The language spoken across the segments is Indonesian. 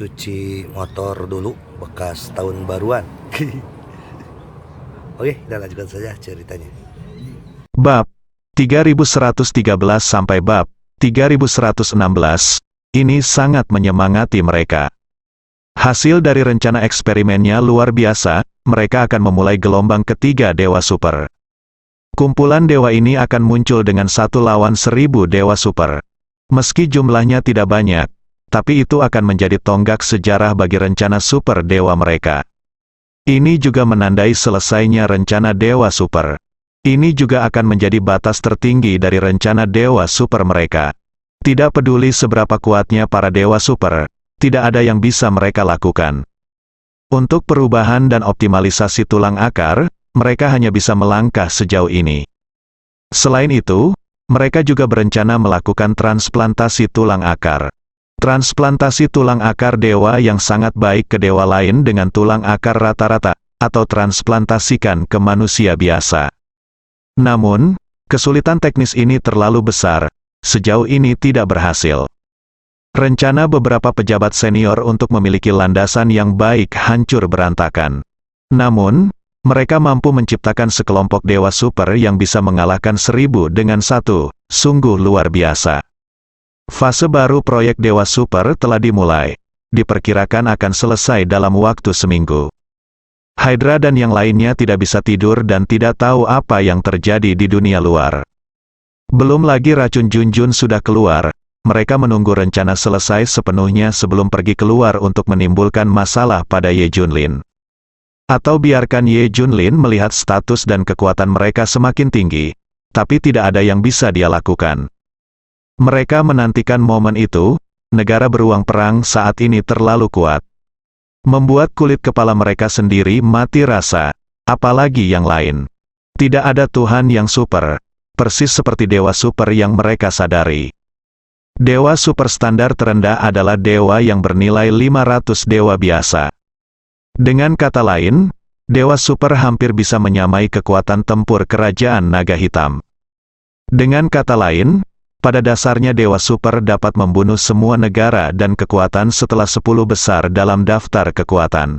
cuci motor dulu bekas tahun baruan. Oke, kita lanjutkan saja ceritanya. Bab 3113 sampai bab 3116, ini sangat menyemangati mereka. Hasil dari rencana eksperimennya luar biasa, mereka akan memulai gelombang ketiga Dewa Super. Kumpulan dewa ini akan muncul dengan 1 lawan 1000 Dewa Super. Meski jumlahnya tidak banyak, tapi itu akan menjadi tonggak sejarah bagi rencana super dewa mereka. Ini juga menandai selesainya rencana Dewa Super. Ini juga akan menjadi batas tertinggi dari rencana Dewa Super mereka. Tidak peduli seberapa kuatnya para Dewa Super, tidak ada yang bisa mereka lakukan. Untuk perubahan dan optimalisasi tulang akar, mereka hanya bisa melangkah sejauh ini. Selain itu, mereka juga berencana melakukan transplantasi tulang akar. Transplantasi tulang akar dewa yang sangat baik ke dewa lain dengan tulang akar rata-rata, atau transplantasikan ke manusia biasa. Namun, kesulitan teknis ini terlalu besar, sejauh ini tidak berhasil. Rencana beberapa pejabat senior untuk memiliki landasan yang baik hancur berantakan. Namun, mereka mampu menciptakan sekelompok dewa super yang bisa mengalahkan 1000 dengan 1, sungguh luar biasa. Fase baru proyek Dewa Super telah dimulai. Diperkirakan akan selesai dalam waktu seminggu. Hydra dan yang lainnya tidak bisa tidur dan tidak tahu apa yang terjadi di dunia luar. Belum lagi racun Junjun sudah keluar, mereka menunggu rencana selesai sepenuhnya sebelum pergi keluar untuk menimbulkan masalah pada Ye Junlin. Atau biarkan Ye Junlin melihat status dan kekuatan mereka semakin tinggi, tapi tidak ada yang bisa dia lakukan. Mereka menantikan momen itu, negara beruang perang saat ini terlalu kuat. Membuat kulit kepala mereka sendiri mati rasa, apalagi yang lain. Tidak ada Tuhan yang super, persis seperti Dewa Super yang mereka sadari. Dewa Super standar terendah adalah dewa yang bernilai 500 dewa biasa. Dengan kata lain, Dewa Super hampir bisa menyamai kekuatan tempur kerajaan naga hitam. Dengan kata lain, pada dasarnya Dewa Super dapat membunuh semua negara dan kekuatan setelah 10 besar dalam daftar kekuatan.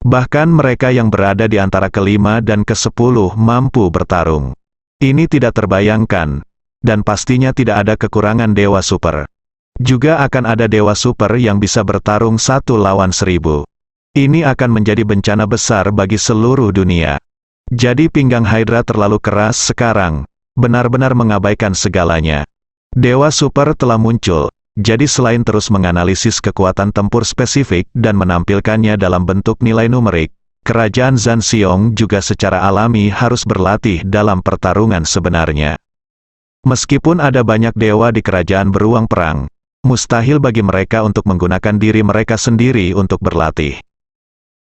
Bahkan mereka yang berada di antara ke-5 dan ke-10 mampu bertarung. Ini tidak terbayangkan, dan pastinya tidak ada kekurangan Dewa Super. Juga akan ada Dewa Super yang bisa bertarung 1 lawan 1000. Ini akan menjadi bencana besar bagi seluruh dunia. Jadi pinggang Hydra terlalu keras sekarang, benar-benar mengabaikan segalanya. Dewa Super telah muncul, jadi selain terus menganalisis kekuatan tempur spesifik dan menampilkannya dalam bentuk nilai numerik, kerajaan Zanxiong juga secara alami harus berlatih dalam pertarungan sebenarnya. Meskipun ada banyak dewa di kerajaan beruang perang, mustahil bagi mereka untuk menggunakan diri mereka sendiri untuk berlatih.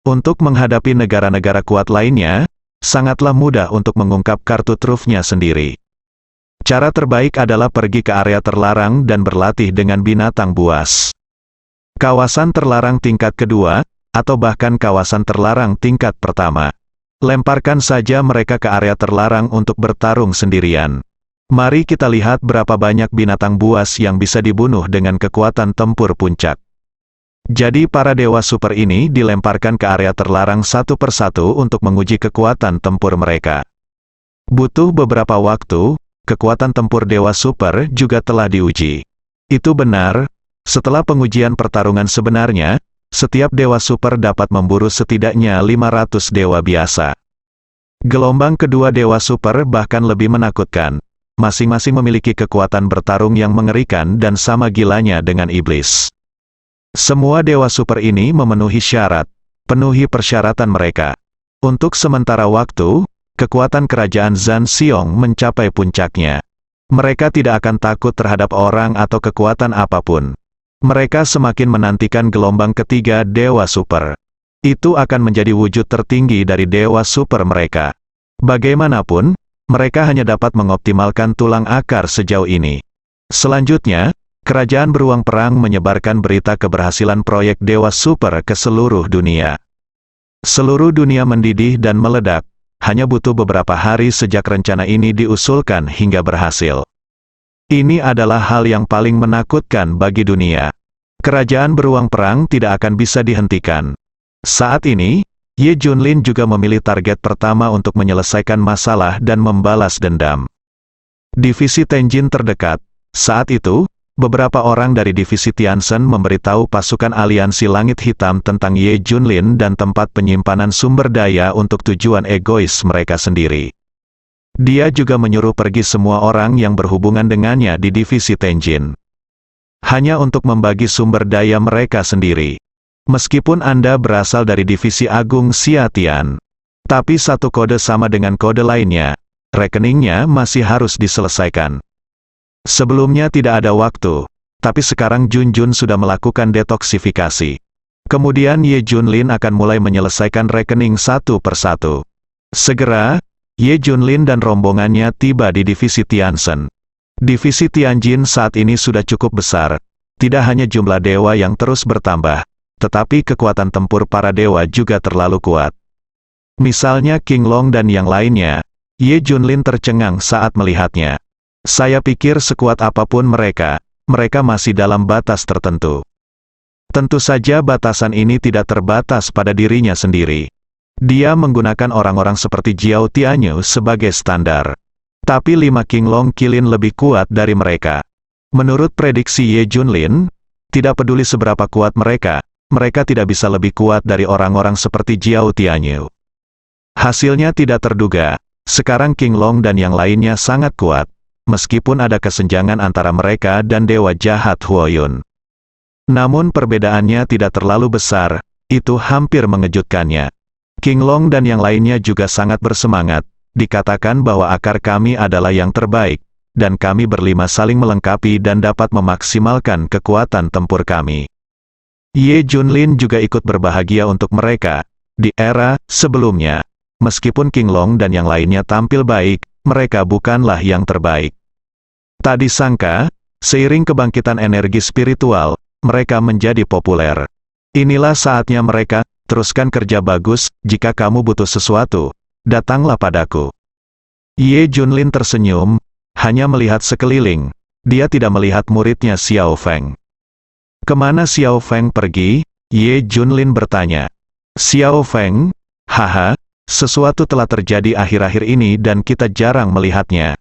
Untuk menghadapi negara-negara kuat lainnya, sangatlah mudah untuk mengungkap kartu trufnya sendiri. Cara terbaik adalah pergi ke area terlarang dan berlatih dengan binatang buas. Kawasan terlarang tingkat kedua, atau bahkan kawasan terlarang tingkat pertama. Lemparkan saja mereka ke area terlarang untuk bertarung sendirian. Mari kita lihat berapa banyak binatang buas yang bisa dibunuh dengan kekuatan tempur puncak. Jadi para Dewa Super ini dilemparkan ke area terlarang satu persatu untuk menguji kekuatan tempur mereka. Butuh beberapa waktu, kekuatan tempur Dewa Super juga telah diuji. Itu benar, setelah pengujian pertarungan sebenarnya, setiap Dewa Super dapat memburu setidaknya 500 dewa biasa. Gelombang kedua Dewa Super bahkan lebih menakutkan. Masing-masing memiliki kekuatan bertarung yang mengerikan dan sama gilanya dengan iblis. Semua Dewa Super ini memenuhi syarat, penuhi persyaratan mereka. Untuk sementara waktu, kekuatan kerajaan Zanxiong mencapai puncaknya. Mereka tidak akan takut terhadap orang atau kekuatan apapun. Mereka semakin menantikan gelombang ketiga Dewa Super. Itu akan menjadi wujud tertinggi dari Dewa Super mereka. Bagaimanapun, mereka hanya dapat mengoptimalkan tulang akar sejauh ini. Selanjutnya, kerajaan beruang perang menyebarkan berita keberhasilan proyek Dewa Super ke seluruh dunia. Seluruh dunia mendidih dan meledak, hanya butuh beberapa hari sejak rencana ini diusulkan hingga berhasil. Ini adalah hal yang paling menakutkan bagi dunia. Kerajaan beruang perang tidak akan bisa dihentikan. Saat ini, Ye Junlin juga memilih target pertama untuk menyelesaikan masalah dan membalas dendam. Divisi Tenjin terdekat. Saat itu, beberapa orang dari divisi Tianzhen memberitahu pasukan aliansi Langit Hitam tentang Ye Junlin dan tempat penyimpanan sumber daya untuk tujuan egois mereka sendiri. Dia juga menyuruh pergi semua orang yang berhubungan dengannya di divisi Tenjin. Hanya untuk membagi sumber daya mereka sendiri. Meskipun Anda berasal dari divisi Agung Xiatian, tapi satu kode sama dengan kode lainnya, rekeningnya masih harus diselesaikan. Sebelumnya tidak ada waktu, tapi sekarang Jun Jun sudah melakukan detoksifikasi. Kemudian Ye Junlin akan mulai menyelesaikan rekening satu persatu. Segera, Ye Junlin dan rombongannya tiba di divisi Tianzhen. Divisi Tianjin saat ini sudah cukup besar, tidak hanya jumlah dewa yang terus bertambah, tetapi kekuatan tempur para dewa juga terlalu kuat. Misalnya King Long dan yang lainnya, Ye Junlin tercengang saat melihatnya. Saya pikir sekuat apapun mereka masih dalam batas tertentu. Tentu saja batasan ini tidak terbatas pada dirinya sendiri. Dia menggunakan orang-orang seperti Jiao Tianyu sebagai standar. Tapi 5 King Long Qilin lebih kuat dari mereka. Menurut prediksi Ye Junlin, tidak peduli seberapa kuat mereka tidak bisa lebih kuat dari orang-orang seperti Jiao Tianyu. Hasilnya tidak terduga, sekarang King Long dan yang lainnya sangat kuat, meskipun ada kesenjangan antara mereka dan Dewa Jahat Huoyun. Namun perbedaannya tidak terlalu besar, itu hampir mengejutkannya. King Long dan yang lainnya juga sangat bersemangat, dikatakan bahwa akar kami adalah yang terbaik, dan kami berlima saling melengkapi dan dapat memaksimalkan kekuatan tempur kami. Ye Junlin juga ikut berbahagia untuk mereka. Di era sebelumnya, meskipun King Long dan yang lainnya tampil baik, mereka bukanlah yang terbaik. Tak disangka, seiring kebangkitan energi spiritual, mereka menjadi populer. Inilah saatnya mereka, teruskan kerja bagus, jika kamu butuh sesuatu, datanglah padaku. Ye Junlin tersenyum, hanya melihat sekeliling. Dia tidak melihat muridnya Xiao Feng. Kemana Xiao Feng pergi? Ye Junlin bertanya. Xiao Feng, haha, sesuatu telah terjadi akhir-akhir ini dan kita jarang melihatnya.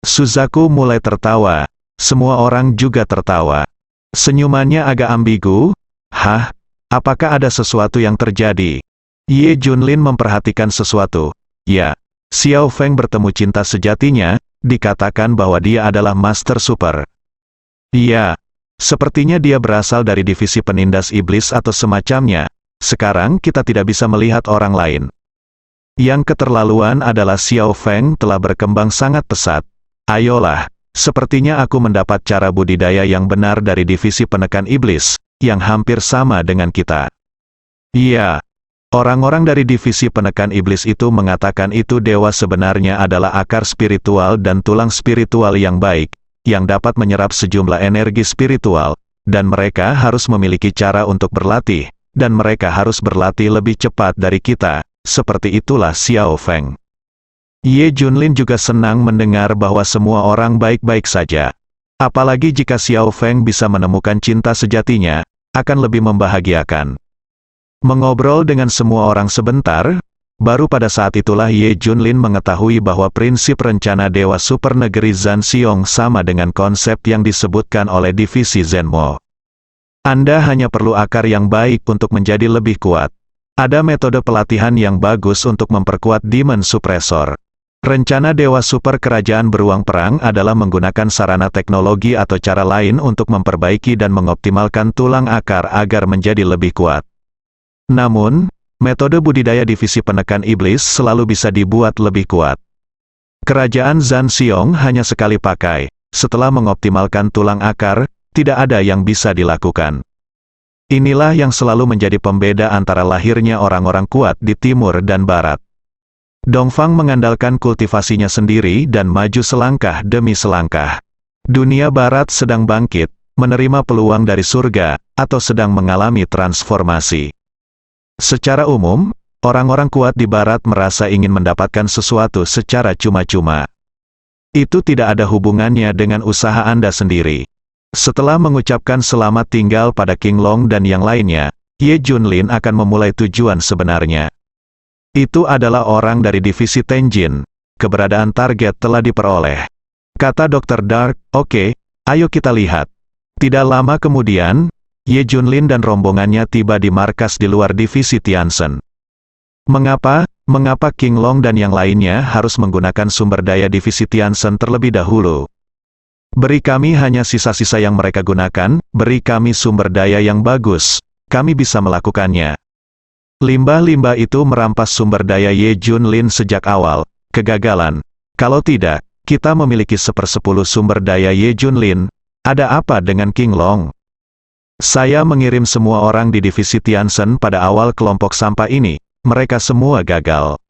Suzaku mulai tertawa, semua orang juga tertawa. Senyumannya agak ambigu. Hah, apakah ada sesuatu yang terjadi? Ye Junlin memperhatikan sesuatu. Ya, Xiao Feng bertemu cinta sejatinya, dikatakan bahwa dia adalah Master Super. Iya. Sepertinya dia berasal dari divisi penindas iblis atau semacamnya. Sekarang kita tidak bisa melihat orang lain. Yang keterlaluan adalah Xiao Feng telah berkembang sangat pesat. Ayolah, sepertinya aku mendapat cara budidaya yang benar dari divisi penekan iblis, yang hampir sama dengan kita. Iya, orang-orang dari divisi penekan iblis itu mengatakan itu dewa sebenarnya adalah akar spiritual dan tulang spiritual yang baik, yang dapat menyerap sejumlah energi spiritual, dan mereka harus memiliki cara untuk berlatih, dan mereka harus berlatih lebih cepat dari kita, seperti itulah Xiao Feng. Ye Junlin juga senang mendengar bahwa semua orang baik-baik saja. Apalagi jika Xiao Feng bisa menemukan cinta sejatinya, akan lebih membahagiakan. Mengobrol dengan semua orang sebentar, baru pada saat itulah Ye Junlin mengetahui bahwa prinsip rencana Dewa Super Negeri Zanxiong sama dengan konsep yang disebutkan oleh divisi Zenmo. Anda hanya perlu akar yang baik untuk menjadi lebih kuat. Ada metode pelatihan yang bagus untuk memperkuat Demon Suppressor. Rencana Dewa Super Kerajaan Beruang Perang adalah menggunakan sarana teknologi atau cara lain untuk memperbaiki dan mengoptimalkan tulang akar agar menjadi lebih kuat. Namun, metode budidaya divisi penekan iblis selalu bisa dibuat lebih kuat. Kerajaan Zanxiong hanya sekali pakai, setelah mengoptimalkan tulang akar, tidak ada yang bisa dilakukan. Inilah yang selalu menjadi pembeda antara lahirnya orang-orang kuat di timur dan barat. Dongfang mengandalkan kultivasinya sendiri dan maju selangkah demi selangkah. Dunia barat sedang bangkit, menerima peluang dari surga, atau sedang mengalami transformasi. Secara umum, orang-orang kuat di barat merasa ingin mendapatkan sesuatu secara cuma-cuma. Itu tidak ada hubungannya dengan usaha Anda sendiri. Setelah mengucapkan selamat tinggal pada King Long dan yang lainnya, Ye Junlin akan memulai tujuan sebenarnya. Itu adalah orang dari divisi Tenjin. Keberadaan target telah diperoleh. Kata Dr. Dark, oke, ayo kita lihat. Tidak lama kemudian, Ye Junlin dan rombongannya tiba di markas di luar divisi Tiansen. Mengapa King Long dan yang lainnya harus menggunakan sumber daya divisi Tiansen terlebih dahulu? Beri kami hanya sisa-sisa yang mereka gunakan, beri kami sumber daya yang bagus, kami bisa melakukannya. Limbah-limbah itu merampas sumber daya Ye Junlin sejak awal, kegagalan. Kalau tidak, kita memiliki 1/10 sumber daya Ye Junlin, ada apa dengan King Long? Saya mengirim semua orang di divisi Tiansen pada awal kelompok sampah ini, mereka semua gagal.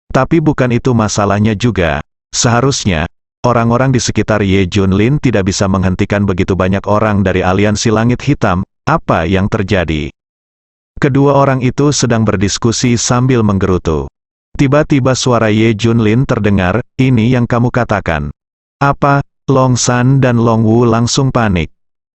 Tapi bukan itu masalahnya juga, seharusnya, orang-orang di sekitar Ye Junlin tidak bisa menghentikan begitu banyak orang dari aliansi langit hitam. Apa yang terjadi? Kedua orang itu sedang berdiskusi sambil menggerutu. Tiba-tiba suara Ye Junlin terdengar, ini yang kamu katakan. Apa? Long San dan Long Wu langsung panik.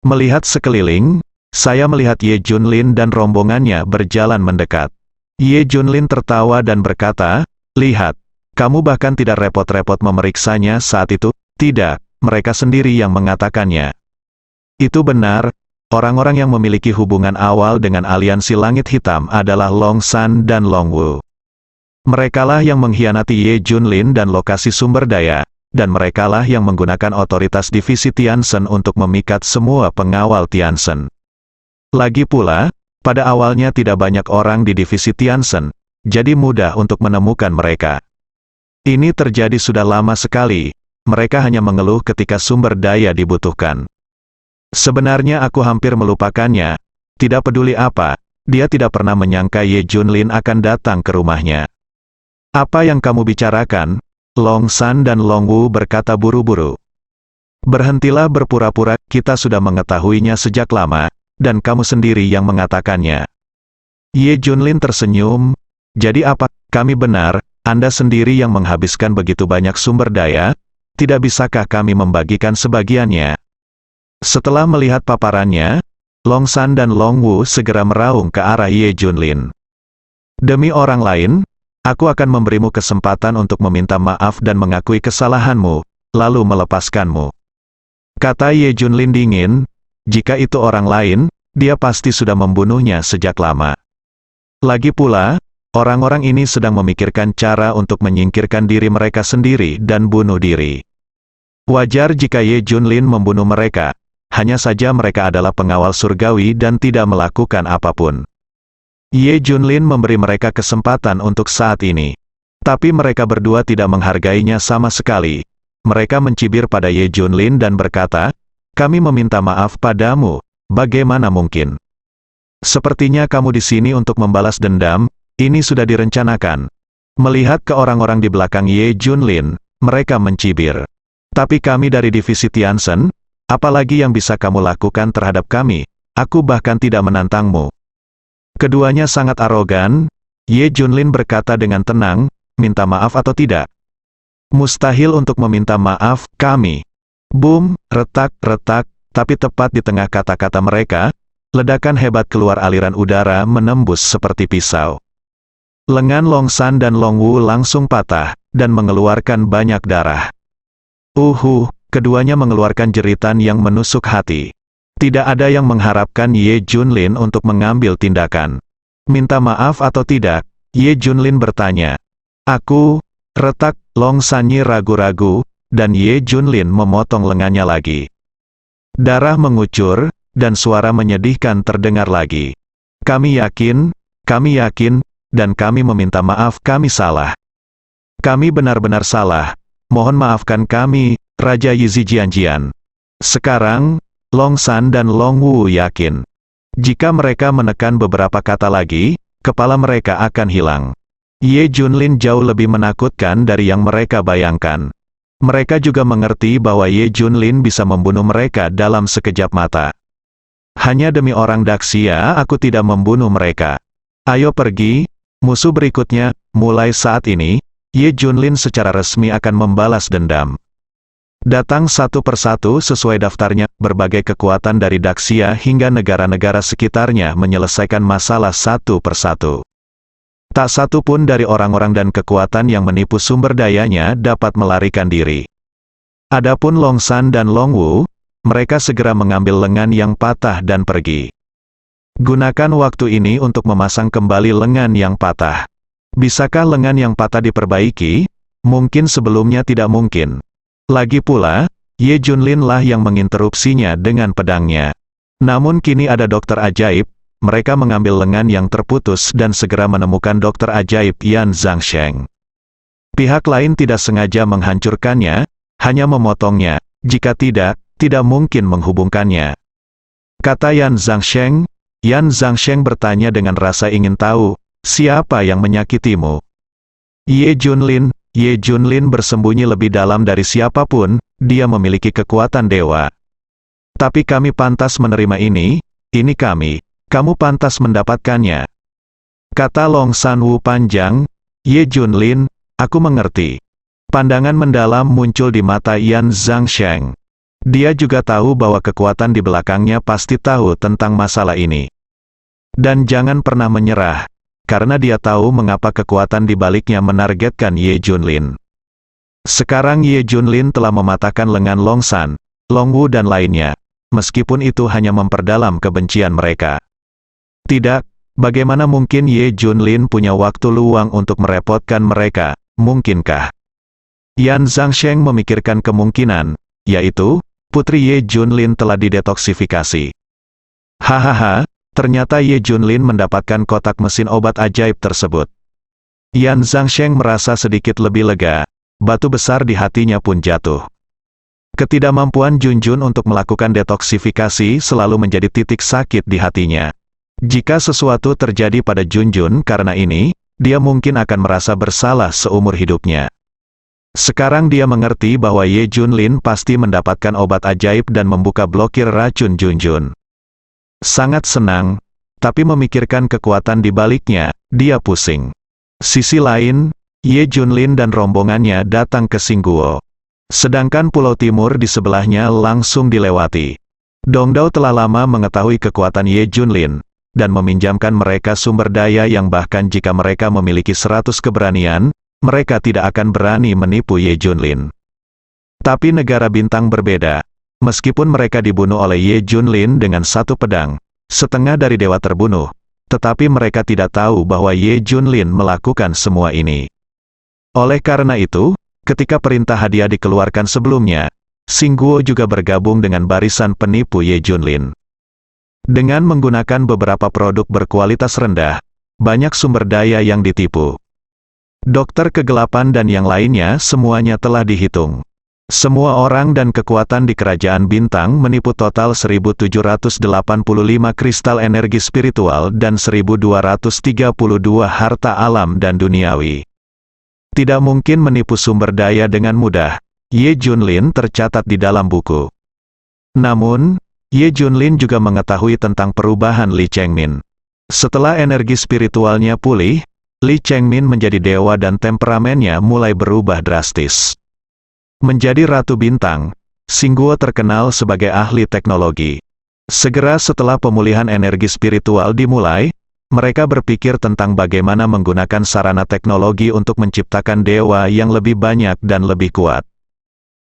Melihat sekeliling, saya melihat Ye Junlin dan rombongannya berjalan mendekat. Ye Junlin tertawa dan berkata, lihat. Kamu bahkan tidak repot-repot memeriksanya saat itu, tidak, mereka sendiri yang mengatakannya. Itu benar, orang-orang yang memiliki hubungan awal dengan aliansi langit hitam adalah Long San dan Long Wu. Merekalah yang mengkhianati Ye Junlin dan lokasi sumber daya, dan merekalah yang menggunakan otoritas divisi Tiansen untuk memikat semua pengawal Tiansen. Lagi pula, pada awalnya tidak banyak orang di divisi Tiansen, jadi mudah untuk menemukan mereka. Ini terjadi sudah lama sekali, mereka hanya mengeluh ketika sumber daya dibutuhkan. Sebenarnya aku hampir melupakannya, tidak peduli apa, dia tidak pernah menyangka Ye Junlin akan datang ke rumahnya. Apa yang kamu bicarakan? Long San dan Long Wu berkata buru-buru. Berhentilah berpura-pura, kita sudah mengetahuinya sejak lama, dan kamu sendiri yang mengatakannya. Ye Junlin tersenyum, jadi apa, kami benar, Anda sendiri yang menghabiskan begitu banyak sumber daya, tidak bisakah kami membagikan sebagiannya? Setelah melihat paparannya, Long San dan Long Wu segera meraung ke arah Ye Junlin. Demi orang lain, aku akan memberimu kesempatan untuk meminta maaf dan mengakui kesalahanmu, lalu melepaskanmu. Kata Ye Junlin dingin, jika itu orang lain, dia pasti sudah membunuhnya sejak lama. Lagi pula, orang-orang ini sedang memikirkan cara untuk menyingkirkan diri mereka sendiri dan bunuh diri. Wajar jika Ye Junlin membunuh mereka, hanya saja mereka adalah pengawal surgawi dan tidak melakukan apapun. Ye Junlin memberi mereka kesempatan untuk saat ini. Tapi mereka berdua tidak menghargainya sama sekali. Mereka mencibir pada Ye Junlin dan berkata, kami meminta maaf padamu, bagaimana mungkin? Sepertinya kamu di sini untuk membalas dendam, ini sudah direncanakan. Melihat ke orang-orang di belakang Ye Junlin, mereka mencibir. Tapi kami dari divisi Tiansen, apalagi yang bisa kamu lakukan terhadap kami? Aku bahkan tidak menantangmu. Keduanya sangat arogan. Ye Junlin berkata dengan tenang, minta maaf atau tidak? Mustahil untuk meminta maaf, kami. Boom, retak-retak, tapi tepat di tengah kata-kata mereka, ledakan hebat keluar aliran udara menembus seperti pisau. Lengan Long San dan Long Wu langsung patah, dan mengeluarkan banyak darah. Keduanya mengeluarkan jeritan yang menusuk hati. Tidak ada yang mengharapkan Ye Junlin untuk mengambil tindakan. Minta maaf atau tidak? Ye Junlin bertanya. Aku, retak, Long Sanyi ragu-ragu, dan Ye Junlin memotong lengannya lagi. Darah mengucur, dan suara menyedihkan terdengar lagi. Kami yakin, dan kami meminta maaf, kami salah. Kami benar-benar salah. Mohon maafkan kami, Raja Yizi Jianjian. Sekarang, Long San dan Long Wu yakin. Jika mereka menekan beberapa kata lagi, kepala mereka akan hilang. Ye Junlin jauh lebih menakutkan dari yang mereka bayangkan. Mereka juga mengerti bahwa Ye Junlin bisa membunuh mereka dalam sekejap mata. Hanya demi orang Daxia aku tidak membunuh mereka. Ayo pergi, musuh berikutnya, mulai saat ini, Ye Junlin secara resmi akan membalas dendam. Datang satu persatu sesuai daftarnya, berbagai kekuatan dari Daxia hingga negara-negara sekitarnya menyelesaikan masalah satu persatu. Tak satu pun dari orang-orang dan kekuatan yang menipu sumber dayanya dapat melarikan diri. Adapun Long San dan Long Wu, mereka segera mengambil lengan yang patah dan pergi. Gunakan waktu ini untuk memasang kembali lengan yang patah. Bisakah lengan yang patah diperbaiki? Mungkin sebelumnya tidak mungkin. Lagi pula, Ye Junlin lah yang menginterupsinya dengan pedangnya. Namun kini ada dokter ajaib, mereka mengambil lengan yang terputus dan segera menemukan dokter ajaib Yan Zhangsheng. Pihak lain tidak sengaja menghancurkannya, hanya memotongnya, jika tidak mungkin menghubungkannya. Kata Yan Zhangsheng bertanya dengan rasa ingin tahu, siapa yang menyakitimu? Ye Junlin bersembunyi lebih dalam dari siapapun, dia memiliki kekuatan dewa. Tapi kami pantas menerima ini kamu pantas mendapatkannya. Kata Long San Wu panjang, Ye Junlin, aku mengerti. Pandangan mendalam muncul di mata Yan Zhangsheng. Dia juga tahu bahwa kekuatan di belakangnya pasti tahu tentang masalah ini. Dan jangan pernah menyerah, karena dia tahu mengapa kekuatan di baliknya menargetkan Ye Junlin. Sekarang Ye Junlin telah mematahkan lengan Long San, Long Wu dan lainnya, meskipun itu hanya memperdalam kebencian mereka. Tidak, bagaimana mungkin Ye Junlin punya waktu luang untuk merepotkan mereka, mungkinkah? Yan Zhangsheng memikirkan kemungkinan, yaitu, Putri Ye Junlin telah didetoksifikasi. Hahaha. Ternyata Ye Junlin mendapatkan kotak mesin obat ajaib tersebut. Yan Zhangsheng merasa sedikit lebih lega, batu besar di hatinya pun jatuh. Ketidakmampuan Junjun untuk melakukan detoksifikasi selalu menjadi titik sakit di hatinya. Jika sesuatu terjadi pada Junjun karena ini, dia mungkin akan merasa bersalah seumur hidupnya. Sekarang dia mengerti bahwa Ye Junlin pasti mendapatkan obat ajaib dan membuka blokir racun Junjun. Sangat senang, tapi memikirkan kekuatan di baliknya, dia pusing. Sisi lain, Ye Junlin dan rombongannya datang ke Xingguo. Sedangkan Pulau Timur di sebelahnya langsung dilewati. Dongdao telah lama mengetahui kekuatan Ye Junlin, dan meminjamkan mereka sumber daya yang bahkan jika mereka memiliki 100 keberanian, mereka tidak akan berani menipu Ye Junlin. Tapi negara bintang berbeda. Meskipun mereka dibunuh oleh Ye Junlin dengan satu pedang, setengah dari dewa terbunuh, tetapi mereka tidak tahu bahwa Ye Junlin melakukan semua ini. Oleh karena itu, ketika perintah hadiah dikeluarkan sebelumnya, Xingguo juga bergabung dengan barisan penipu Ye Junlin. Dengan menggunakan beberapa produk berkualitas rendah, banyak sumber daya yang ditipu. Dokter kegelapan dan yang lainnya semuanya telah dihitung. Semua orang dan kekuatan di kerajaan bintang menipu total 1785 kristal energi spiritual dan 1232 harta alam dan duniawi. Tidak mungkin menipu sumber daya dengan mudah. Ye Junlin tercatat di dalam buku. Namun, Ye Junlin juga mengetahui tentang perubahan Li Chengmin. Setelah energi spiritualnya pulih, Li Chengmin menjadi dewa dan temperamennya mulai berubah drastis. Menjadi Ratu Bintang, Xingguo terkenal sebagai ahli teknologi. Segera setelah pemulihan energi spiritual dimulai, mereka berpikir tentang bagaimana menggunakan sarana teknologi untuk menciptakan dewa yang lebih banyak dan lebih kuat.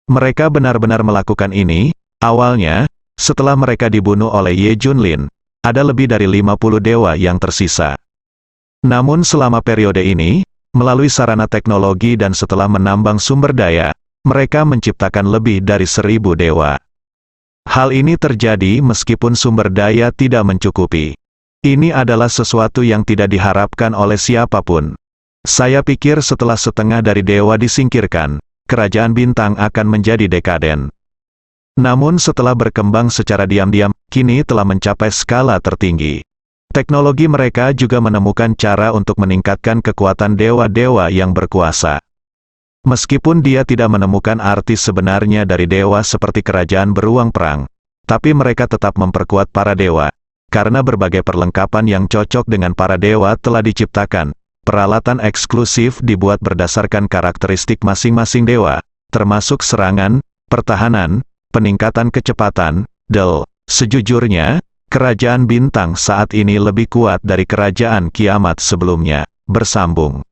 Mereka benar-benar melakukan ini. Awalnya, setelah mereka dibunuh oleh Ye Junlin, ada lebih dari 50 dewa yang tersisa. Namun selama periode ini, melalui sarana teknologi dan setelah menambang sumber daya, mereka menciptakan lebih dari 1000 dewa. Hal ini terjadi meskipun sumber daya tidak mencukupi. Ini adalah sesuatu yang tidak diharapkan oleh siapapun. Saya pikir setelah setengah dari dewa disingkirkan, kerajaan bintang akan menjadi dekaden. Namun setelah berkembang secara diam-diam, kini telah mencapai skala tertinggi. Teknologi mereka juga menemukan cara untuk meningkatkan kekuatan dewa-dewa yang berkuasa. Meskipun dia tidak menemukan arti sebenarnya dari dewa seperti kerajaan beruang perang, tapi mereka tetap memperkuat para dewa. Karena berbagai perlengkapan yang cocok dengan para dewa telah diciptakan, peralatan eksklusif dibuat berdasarkan karakteristik masing-masing dewa, termasuk serangan, pertahanan, peningkatan kecepatan, sejujurnya, kerajaan bintang saat ini lebih kuat dari kerajaan kiamat sebelumnya. Bersambung.